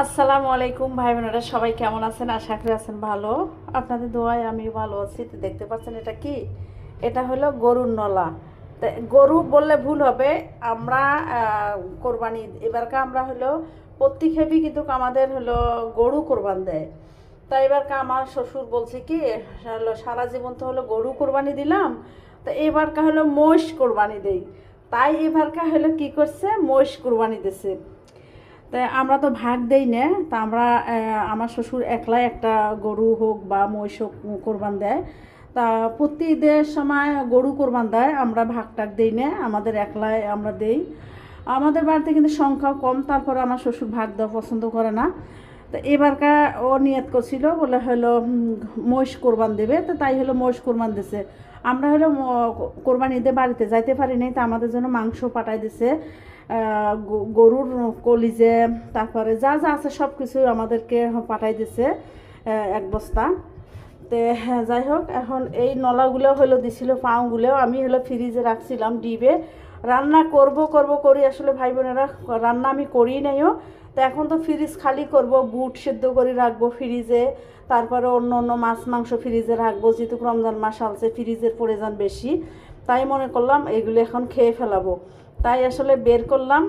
আসসালামু আলাইকুম ভাই বোনেরা, সবাই কেমন আছেন? আশা করি আছেন ভালো। আপনাদের দোয়ায় আমি ভালো আছি। তো দেখতে পাচ্ছেন এটা কি? এটা হলো গরুর নলা। তো গরু বললে ভুল হবে। আমরা কোরবানি এবারকে আমরা হলো প্রত্যেক হেবি কিন্তু আমাদের হলো গরু কোরবান দেয়। তাই এবারকে আমার শ্বশুর বলছে কি হলো সারা জীবন তো হলো গরু কোরবানি দিলাম, তো এবারকা হলো মহিষ কোরবানি দেই। তাই এবারকা হলো কি করছে, মহিষ কোরবানি দিছে। তাই আমরা তো ভাগ দেই না। তা আমরা আমার শ্বশুর একলাই একটা গরু হোক বা মহিষ হোক কোরবান দেয়। তা প্রতি ঈদের সময় গরু কোরবান দেয়, আমরা ভাগ টাগ দেই না, আমাদের একলাই আমরা দেই। আমাদের বাড়িতে কিন্তু সংখ্যা কম, তারপরে আমার শ্বশুর ভাগ দেওয়া পছন্দ করে না। তো এবারকার ও নিয়ত করছিল বলে হলো মহিষ কোরবান দেবে, তো তাই হলো মহিষ কোরবান দিছে। আমরা হলো কোরবান ঈদে বাড়িতে যাইতে পারি নাই, তো আমাদের জন্য মাংস পাঠাই দিছে। গরুর কলিজে, তারপরে যা যা আছে সব কিছু আমাদেরকে পাঠাই দিছে এক বস্তা। তো হ্যাঁ, যাই হোক, এখন এই নলাগুলো হলো দিছিল, পাউগুলোও আমি হলো ফ্রিজে রাখছিলাম ডিবে। রান্না করব করব করি, আসলে ভাই বোনেরা রান্না আমি করি নাইও। তো এখন তো ফ্রিজ খালি করব, বুট সেদ্ধ করে রাখবো ফ্রিজে, তারপরে অন্য অন্য মাছ মাংস ফ্রিজে রাখবো, যেহেতু রমজান মাস আসছে ফ্রিজের প্রয়োজন বেশি। তাই মনে করলাম এগুলো এখন খেয়ে ফেলাবো। তাই আসলে বের করলাম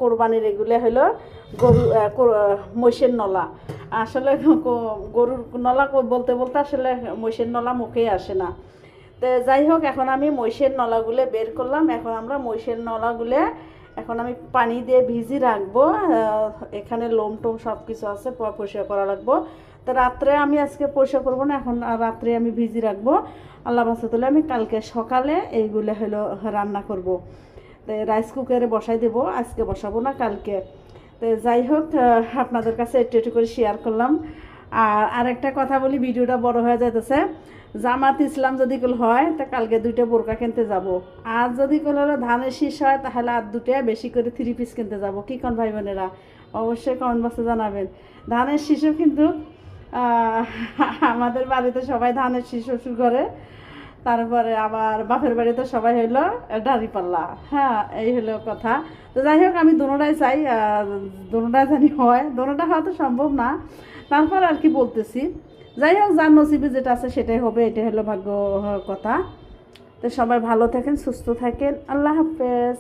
কোরবানির এগুলো হলো গরু মহিষের নলা। আসলে গরুর নলা বলতে বলতে আসলে মহিষের নলা মুখেই আসে না। তো যাই হোক, এখন আমি মহিষের নলাগুলো বের করলাম। এখন আমরা মহিষের নলাগুলো এখন আমি পানি দিয়ে ভিজি রাখবো। এখানে লোম টোম সব কিছু আছে, পরিষ্কার করা লাগবো। তো রাত্রে আমি আজকে পরিষ্কার করবো না, এখন রাত্রে আমি ভিজি রাখবো। আল্লাহ বাসা তুলে আমি কালকে সকালে এইগুলো হলো রান্না করব। তো রাইস কুকারে বসাই দেবো, আজকে বসাবো না, কালকে। তো যাই হোক, আপনাদের কাছে একটু একটু করে শেয়ার করলাম। আর আরেকটা কথা বলি, ভিডিওটা বড় হয়ে যাইতেছে। জামাত ইসলাম যদি কল হয় তা কালকে 2টা বোরকা কিনতে যাব। আর যদি কল হলো ধানের শীষ হয় তাহলে আর 2টা বেশি করে 3 পিস কিনতে যাব। কী কোন ভাই বোনেরা অবশ্যই কমেন্ট বক্সে জানাবেন। ধানের শীষও কিন্তু আমাদের বাড়িতে সবাই ধানের শীষ শ্বশুর করে, তারপরে আবার বাপের বাড়িতে সবাই হইলো দাঁড়িপাল্লা। হ্যাঁ, এই হলো কথা। তো যাই হোক, আমি দোনোটাই চাই, দোনোটাই জানি হয়, দোনোটা হওয়া তো সম্ভব না, তারপর আর কি বলতেছি। যাই হোক, যার নসিবে যেটা আছে সেটাই হবে, এটা হলো ভাগ্য কথা। তো সবাই ভালো থাকেন, সুস্থ থাকেন, আল্লাহ হাফেজ।